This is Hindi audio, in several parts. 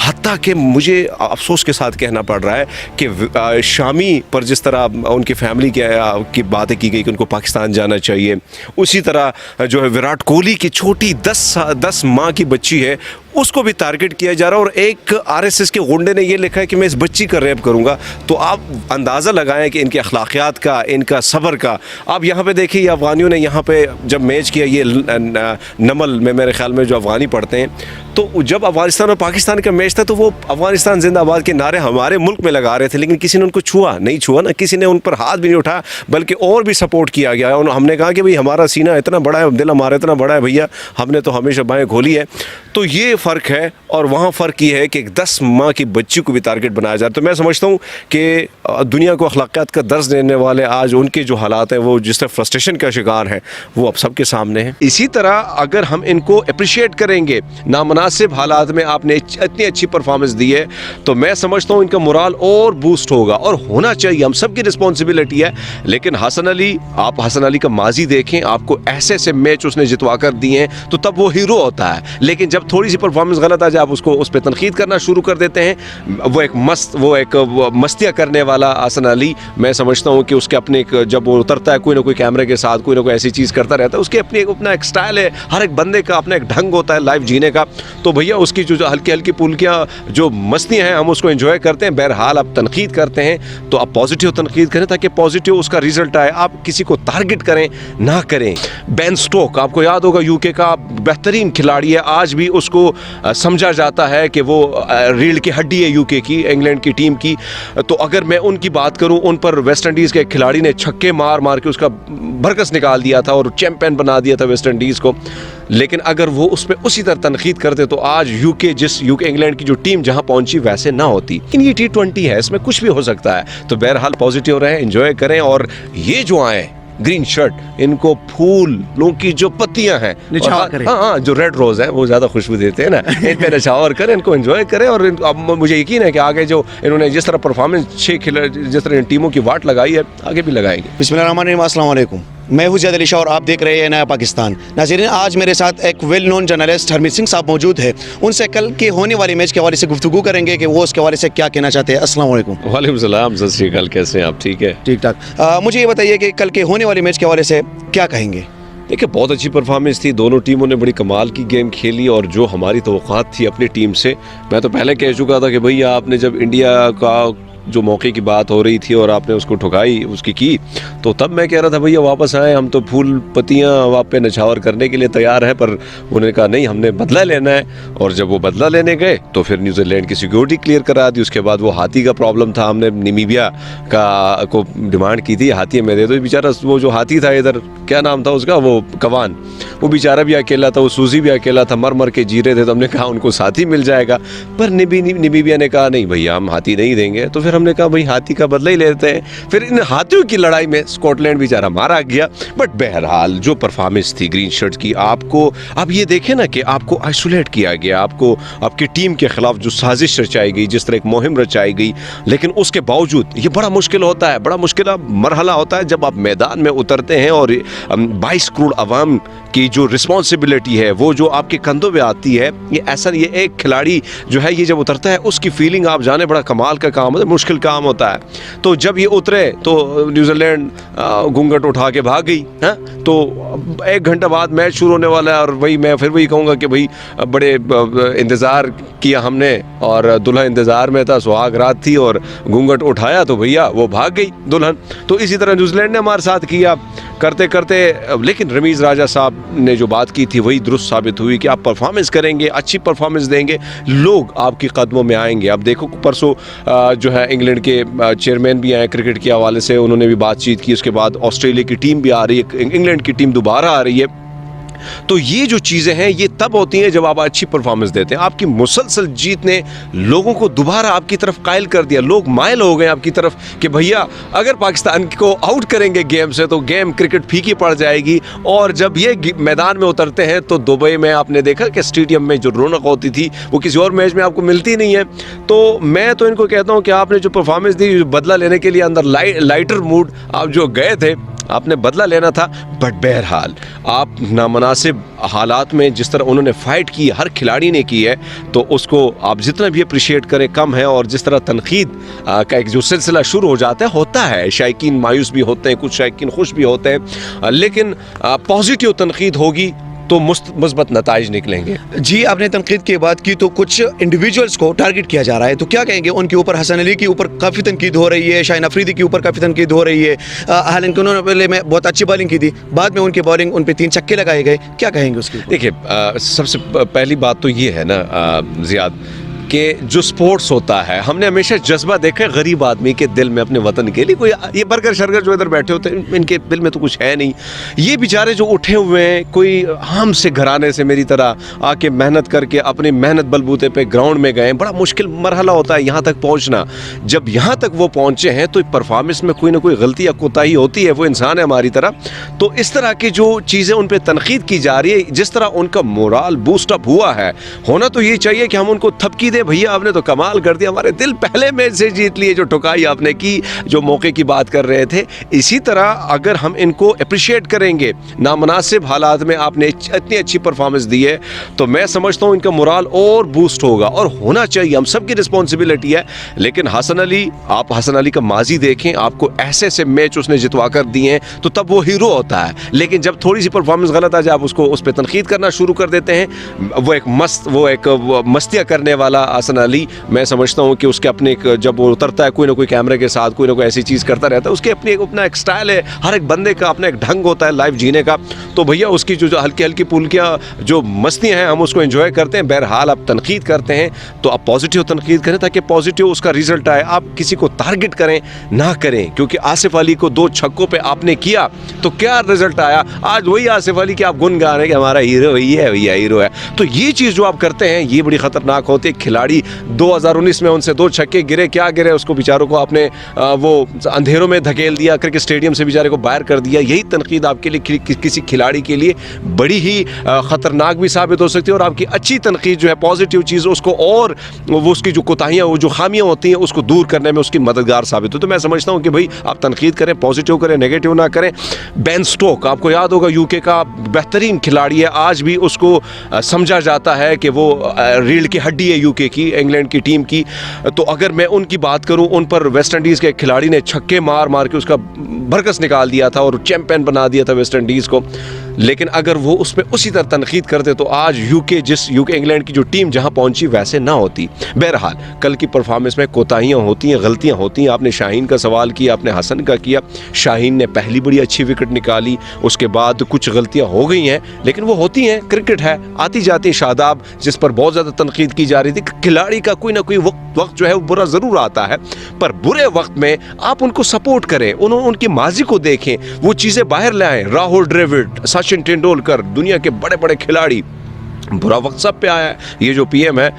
हत्ता कि मुझे अफसोस के साथ कहना पड़ रहा है कि शामी पर जिस तरह उनकी फैमिली की बातें की गई कि उनको पाकिस्तान जाना चाहिए, उसी तरह जो है विराट कोहली की छोटी 10 माह की बच्ची है उसको भी टारगेट किया जा रहा है। और एक आरएसएस के गुंडे ने ये लिखा है कि मैं इस बच्ची का रेप करूंगा। तो आप अंदाज़ा लगाएं कि इनके अखलाकियात का, इनका सब्र का। आप यहाँ पे देखिए, ये अफ़गानियों ने यहाँ पे जब मैच किया, ये नमल में मेरे ख्याल में जो अफ़गानी पढ़ते हैं, तो जब अफ़गानिस्तान और पाकिस्तान का मैच था तो वो अफ़गानिस्तान जिंदाबाद के नारे हमारे मुल्क में लगा रहे थे, लेकिन किसी ने उनको नहीं छुआ ना, किसी ने उन पर हाथ भी नहीं उठाया, बल्कि और भी सपोर्ट किया गया। और हमने कहा कि भाई हमारा सीना इतना बड़ा है, दिल हमारा इतना बड़ा है भैया, हमने तो हमेशा बाएँ खोली है। तो ये फ़र्क है। और वहाँ फ़र्क ये है कि 10 माह की बच्ची को भी टारगेट बनाया जा रहा है। तो मैं समझता हूँ कि दुनिया को अखलाकियात का दर्ज देने वाले आज उनके जो हालात हैं, वो जिस तरह फ्रस्ट्रेशन का शिकार हैं, वो अब सबके सामने हैं। इसी तरह अगर हम इनको अप्रिशिएट करेंगे, नामुनासिब हालात में आपने इतनी अच्छी परफॉर्मेंस दी है, तो मैं समझता हूँ इनका मोराल और बूस्ट होगा, और होना चाहिए। हम सबकी रिस्पॉन्सिबिलिटी है। लेकिन हसन अली, आप हसन अली का माजी देखें, आपको ऐसे ऐसे मैच उसने जितवा कर दिए हैं, तो तब वो हीरो होता है। लेकिन जब थोड़ी सी परफॉर्मेंस गलत आ जाए, आप उसको उस पर तनकीद करना शुरू कर देते हैं। वो एक मस्तियाँ करने वाला हसन अली, मैं समझता हूँ कि उसके अपने जब वो उतरता है कोई ना कोई कैमरे के साथ कोई ना कोई ऐसी चीज़ करता रहता है, उसके अपना एक स्टाइल है, हर एक बंदे का अपना एक ढंग होता है लाइफ जीने का। तो भैया उसकी जो हल्की हल्की पुल्कियाँ, जो मस्तियाँ हैं, हम उसको एंजॉय करते हैं। बहरहाल आप तनकीद करते हैं तो आप पॉजिटिव तनकीद करें ताकि पॉजिटिव उसका रिजल्ट आए। आप किसी को टारगेट करें ना करें। बेन स्टोक, आपको याद होगा, यूके का बेहतरीन खिलाड़ी है, आज भी उसको समझा जाता है कि वो रीढ़ की हड्डी है यूके की, इंग्लैंड की टीम की। तो अगर मैं उनकी बात करूं, उन पर वेस्ट इंडीज़ के एक खिलाड़ी ने छक्के मार मार के उसका भरकस निकाल दिया था और चैंपियन बना दिया था वेस्ट इंडीज़ को। लेकिन अगर वो उस पर उसी तरह तनकीद करते तो आज यूके इंग्लैंड की जो टीम जहां पहुंची वैसे ना होती। लेकिन ये T20 है, इसमें कुछ भी हो सकता है। तो बहरहाल पॉजिटिव रहें, एंजॉय करें। और ये जो आए ग्रीन शर्ट, इनको फूलों की जो पत्तियां हैं, हाँ, जो रेड रोज है, वो ज्यादा खुशबू देते हैं ना, इन पे नशावर करें, इनको एंजॉय करें। और अब मुझे यकीन है कि आगे जो इन्होंने जिस तरह परफॉर्मेंस जिस तरह इन टीमों की वाट लगाई है, आगे भी लगाएंगे। बिस्मिल्लाहिर्रहमानिर्रहीम, अस्सलाम वालेकुम। मैं हूं ज़ैद अली शाह और आप देख रहे हैं नया पाकिस्तान। नाज़रीन, आज मेरे साथ एक well known journalist Harmeet Singh साहब मौजूद है। उनसे कल के होने वाले मैच के हवाले से गुफ्तगू करेंगे कि वो उसके हवाले से क्या कहना चाहते हैं। अस्सलाम वालेकुम। वालेकुम सलाम, सत श्री अकाल, कैसे हैं आप? ठीक है, ठीक ठाक। मुझे ये बताइए कि कल के होने वाले मैच के हवाले से क्या कहेंगे? देखिए, बहुत अच्छी परफॉर्मेंस थी, दोनों टीमों ने बड़ी कमाल की गेम खेली। और जो हमारी तवक्कात थी अपनी टीम से, मैं तो पहले कह चुका था कि भैया आपने जब इंडिया का जो मौके की बात हो रही थी और आपने उसको ठुकाई उसकी की, तो तब मैं कह रहा था भैया वापस आए, हम तो फूल पत्तियाँ आप पे नछावर करने के लिए तैयार हैं। पर उन्होंने कहा नहीं, हमने बदला लेना है। और जब वो बदला लेने गए तो फिर न्यूजीलैंड की सिक्योरिटी क्लियर करा दी। उसके बाद वो हाथी का प्रॉब्लम था, हमने नामीबिया को डिमांड की थी, हाथी में दे दो। बेचारा वो जो हाथी था इधर, क्या नाम था उसका, वो कवान, वो बेचारा भी अकेला था, वो सूजी भी अकेला था, मर मर के जी रहे थे। तो हमने कहा उनको साथी मिल जाएगा। पर नामीबिया ने कहा नहीं भैया, हम हाथी नहीं देंगे। तो फिर हमने कहा भाई हाथी का बदला ही लेते हैं। फिर इन हाथियों की लड़ाई में स्कॉटलैंड बेचारा मारा गया। बट बहरहाल जो परफॉर्मेंस थी ग्रीन शर्ट की, आपको अब ये देखें ना कि आपको आइसोलेट किया गया, आपको आपकी टीम के खिलाफ जो साजिश रचाई गई, जिस तरह एक मुहिम रचाई गई, लेकिन उसके बावजूद ये बड़ा मुश्किल होता है, बड़ा मुश्किल मरहला होता है जब आप मैदान में उतरते हैं और 22 करोड़ अवाम की जो रिस्पॉन्सिबिलिटी है वो जो आपके कंधों पे आती है। ये एक खिलाड़ी जो है ये जब उतरता है उसकी फीलिंग आप जाने, बड़ा कमाल का काम होता है, मुश्किल काम होता है। तो जब ये उतरे तो न्यूजीलैंड घूंघट उठा के भाग गई है। तो 1 घंटा बाद मैच शुरू होने वाला है और मैं फिर वही कहूँगा कि भाई बड़े इंतज़ार किया हमने और दुल्हन इंतज़ार में था, सुहाग रात थी और घूंघट उठाया तो भैया वो भाग गई दुल्हन। तो इसी तरह न्यूजीलैंड ने हमारे साथ किया करते करते। लेकिन रमीज़ राजा साहब ने जो बात की थी वही दुरुस्त साबित हुई कि आप परफॉर्मेंस करेंगे, अच्छी परफॉर्मेंस देंगे, लोग आपके कदमों में आएंगे। अब देखो परसों जो है इंग्लैंड के चेयरमैन भी आए क्रिकेट के हवाले से, उन्होंने भी बातचीत की। उसके बाद ऑस्ट्रेलिया की टीम भी आ रही है, इंग्लैंड की टीम दोबारा आ रही है। तो ये जो चीज़ें हैं ये तब होती हैं जब आप अच्छी परफॉर्मेंस देते हैं। आपकी मुसलसल जीत ने लोगों को दोबारा आपकी तरफ कायल कर दिया, लोग मायल हो गए आपकी तरफ कि भैया अगर पाकिस्तान को आउट करेंगे गेम से तो गेम क्रिकेट फीकी पड़ जाएगी। और जब ये मैदान में उतरते हैं तो दुबई में आपने देखा कि स्टेडियम में जो रौनक होती थी वो किसी और मैच में आपको मिलती नहीं है। तो मैं तो इनको कहता हूँ कि आपने जो परफॉर्मेंस दी, बदला लेने के लिए अंदर लाइटर मूड आप जो गए थे, आपने बदला लेना था। बट बहरहाल आप नामनासिब हालात में जिस तरह उन्होंने फ़ाइट की, हर खिलाड़ी ने की है, तो उसको आप जितना भी अप्रिशिएट करें कम है। और जिस तरह तनकीद का एक जो सिलसिला शुरू हो जाता है, होता है, शायकीन मायूस भी होते हैं, कुछ शायकीन खुश भी होते हैं, लेकिन पॉजिटिव तनकीद होगी तो मुस्बत नताइज निकलेंगे। जी, आपने तनकीद की बात की तो कुछ इंडिविजुअल्स को टारगेट किया जा रहा है, तो क्या कहेंगे उनके ऊपर? हसन अली के ऊपर काफ़ी तनकीद हो रही है, शाहीन अफरीदी के ऊपर काफ़ी तनकीद हो रही है। हालांकि उन्होंने पहले में बहुत अच्छी बॉलिंग की थी, बाद में उनकी बॉलिंग उन पर 3 छक्के लगाए गए, क्या कहेंगे उसके ऊपर? देखिए, सबसे पहली बात तो ये है ना ज़ियाद, कि जो स्पोर्ट्स होता है, हमने हमेशा जज्बा देखा है गरीब आदमी के दिल में अपने वतन के लिए। कोई ये बर्गर शर्गर जो इधर बैठे होते हैं, इनके दिल में तो कुछ है नहीं। ये बेचारे जो उठे हुए हैं, कोई हम से घराने से मेरी तरह आके मेहनत करके अपनी मेहनत बलबूते पे ग्राउंड में गए, बड़ा मुश्किल मरहला होता है यहाँ तक पहुँचना। जब यहाँ तक वो पहुँचे हैं तो परफॉर्मेंस में कोई ना कोई गलती या कोताही होती है, वो इंसान है हमारी तरह। तो इस तरह की जो चीज़ें उन पर तनकीद की जा रही है, जिस तरह उनका मोराल बूस्टअप हुआ है, होना तो ये चाहिए कि हम उनको थपकी दे, भैया आपने तो कमाल कर दिया, हमारे दिल पहले मैच से जीत लिए, जो ठुकाई आपने की, जो मौके की बात कर रहे थे। इसी तरह अगर हम इनको अप्रिशिएट करेंगे, नामनासिब हालात में आपने इतनी अच्छी परफॉर्मेंस दी है, तो मैं समझता हूँ इनका मोराल और बूस्ट होगा, और होना चाहिए, हम सबकी रिस्पॉन्सिबिलिटी है। लेकिन हसन अली, आप हसन अली का माजी देखें, आपको ऐसे ऐसे मैच उसने जितवा कर दिए हैं, तो तब वो हीरो होता है। लेकिन जब थोड़ी सी परफॉर्मेंस गलत आ जाए, आप उसको उस पर तनकीद करना शुरू कर देते हैं। वो एक मस्तियाँ करने वाला हसन अली, मैं समझता हूँ कि उसके अपने जब वो उतरता है कोई ना कोई कैमरे के साथ, कोई ना कोई ऐसी चीज़ करता रहता है, उसके अपना एक स्टाइल है, हर एक बंदे का अपना एक ढंग होता है लाइफ जीने का। तो भैया उसकी जो हल्की हल्की पुलकियाँ, जो मस्तियाँ हैं, हम उसको एंजॉय करते हैं। बहरहाल आप तनकीद करते हैं तो आप पॉजिटिव तनकीद करें, ताकि पॉजिटिव उसका रिजल्ट आए। आप किसी को टारगेट करें ना करें, क्योंकि आसिफ अली को 2 छक्कों पे आपने किया तो क्या रिजल्ट आया? आज वही आसिफ अली के आप गुन गा रहे हैं कि हमारा हीरो वही है, भैया हीरो है। तो ये चीज़ जो आप करते हैं, ये बड़ी ख़तरनाक होती है। खिलाड़ी 2019 में उनसे 2 छक्के गिरे, क्या गिरे, उसको बेचारों को आपने वो अंधेरों में धकेल दिया, क्रिकेट स्टेडियम से बेचारे को बाहर कर दिया। यही तनकीद आपके लिए किसी खिलाड़ी के लिए बड़ी ही ख़तरनाक भी साबित हो सकती है। और आपकी अच्छी तनकीद जो है, पॉजिटिव चीज़, उसको और वो उसकी जो कोताहियाँ, वो जो खामियाँ होती हैं, उसको दूर करने में उसकी मददगार साबित हो। तो मैं समझता हूँ कि भाई आप तनकीद करें, पॉजिटिव करें, नेगेटिव ना करें। बेन स्टोक, आपको याद होगा, यूके का बेहतरीन खिलाड़ी है, आज भी उसको समझा जाता है कि वो रीढ़ की हड्डी है यूके की, इंग्लैंड की टीम की। तो अगर मैं उनकी बात करूं, उन पर वेस्ट इंडीज़ के खिलाड़ी ने छक्के मार मार के उसका बरकस निकाल दिया था और चैंपियन बना दिया था वेस्ट इंडीज़ को। लेकिन अगर वो उस पर उसी तरह तनकीद करते तो आज यूके इंग्लैंड की जो टीम जहां पहुंची वैसे ना होती। बहरहाल कल की परफॉर्मेंस में कोताहियां होती हैं, गलतियां होती हैं। आपने शाहीन का सवाल किया, आपने हसन का किया। शाहीन ने पहली बड़ी अच्छी विकेट निकाली, उसके बाद कुछ गलतियां हो गई हैं, लेकिन वो होती हैं, क्रिकेट है, आती जाती। शादाब, जिस पर बहुत ज़्यादा तनकीद की जा रही थी, खिलाड़ी का कोई ना कोई वक्त जो है वो बुरा ज़रूर आता है, पर बुरे वक्त में आप उनको सपोर्ट करें, उनकी माजी को देखें, वो चीज़ें बाहर लाएं। राहुल द्रविड़, सचिन तेंदुलकर, दुनिया के बड़े बड़े खिलाड़ी, बुरा वक्त सब पे आया है। ये जो पीएम है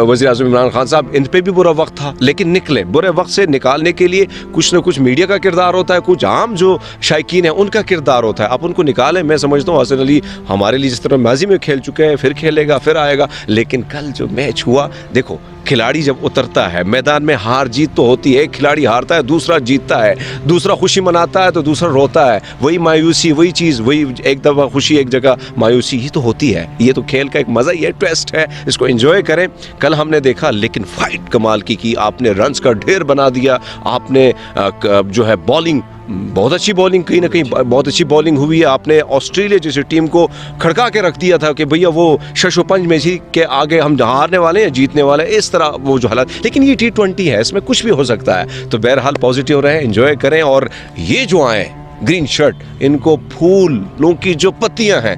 वज़ीर आज़म इमरान खान साहब, इन पे भी बुरा वक्त था, लेकिन निकले। बुरे वक्त से निकालने के लिए कुछ ना कुछ मीडिया का किरदार होता है, कुछ आम जो शायकीन है उनका किरदार होता है। आप उनको निकालें। मैं समझता हूँ हसन अली हमारे लिए जिस तरह माजी में खेल चुके हैं, फिर खेलेगा, फिर आएगा। लेकिन कल जो मैच हुआ, देखो, खिलाड़ी जब उतरता है मैदान में, हार जीत तो होती है। एक खिलाड़ी हारता है, दूसरा जीतता है, दूसरा खुशी मनाता है तो दूसरा रोता है। वही मायूसी, वही चीज़, वही एक दफ़ा खुशी, एक जगह मायूसी, ही तो होती है। ये तो खेल का एक मज़ा ही है, ट्विस्ट है, इसको एंजॉय करें। कल हमने देखा, लेकिन फाइट कमाल की आपने, रन्स का ढेर बना दिया आपने। जो है बॉलिंग, बहुत अच्छी बॉलिंग, कहीं ना कहीं बहुत अच्छी बॉलिंग हुई है। आपने ऑस्ट्रेलिया जैसी टीम को खड़का के रख दिया था कि भैया वो शशोपंज में जी के आगे हम हारने वाले हैं, जीतने वाले हैं, इस तरह वो जो हालात। लेकिन ये T20 है, इसमें कुछ भी हो सकता है। तो बहरहाल पॉजिटिव रहें, एंजॉय करें। और ये जो आए ग्रीन शर्ट, इनको फूलों की जो पत्तियां हैं,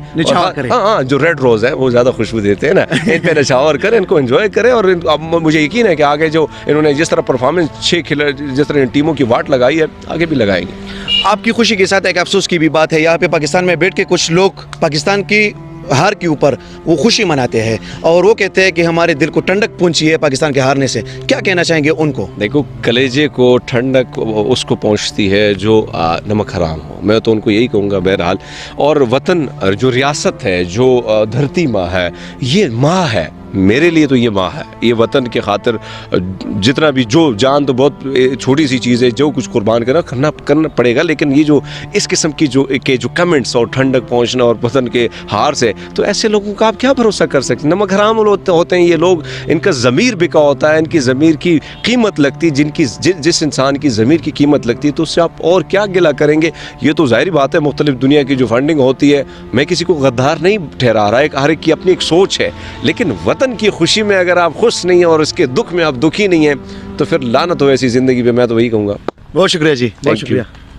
हाँ, जो रेड रोज है, वो ज्यादा खुशबू देते हैं ना, इन पे नशावर करें, इनको एंजॉय करें। और अब मुझे यकीन है कि आगे जो इन्होंने जिस तरह परफॉर्मेंस, 6 खिलाड़ी जिस तरह टीमों की वाट लगाई है, आगे भी लगाएंगे। आपकी खुशी के साथ एक अफसोस की भी बात है। यहाँ पे पाकिस्तान में बैठ के कुछ लोग पाकिस्तान की हार के ऊपर वो खुशी मनाते हैं और वो कहते हैं कि हमारे दिल को ठंडक पहुंची है पाकिस्तान के हारने से। क्या कहना चाहेंगे उनको? देखो, कलेजे को ठंडक उसको पहुंचती है जो नमक हराम हो। मैं तो उनको यही कहूँगा बहरहाल। और वतन, जो रियासत है, जो धरती माँ है, ये माँ है, मेरे लिए तो ये माँ है। ये वतन के खातिर जितना भी, जो जान तो बहुत छोटी सी चीज़ है, जो कुछ कुर्बान करना पड़ेगा, लेकिन ये जो इस किस्म की जो कमेंट्स और ठंडक पहुँचना और वतन के हार से, तो ऐसे लोगों का आप क्या भरोसा कर सकते हैं। नमक हराम होते हैं ये लोग, इनका ज़मीर बिका होता है, इनकी ज़मीर की कीमत लगती है, जिस इंसान की ज़मीर की कीमत लगती है तो उससे आप और क्या गिला करेंगे। ये तो ज़ाहिर बात है, मुख्तलिफ दुनिया की जो फंडिंग होती है, मैं किसी को गद्दार नहीं ठहरा रहा है, हर एक की अपनी एक सोच है, लेकिन वतन की खुशी में अगर आप खुश नहीं हैं और इसके दुख में आप दुखी नहीं हैं तो फिर लानत हो ऐसी ज़िंदगी पे, मैं तो वही कहूँगा। बहुत शुक्रिया जी, बहुत Thank you. शुक्रिया।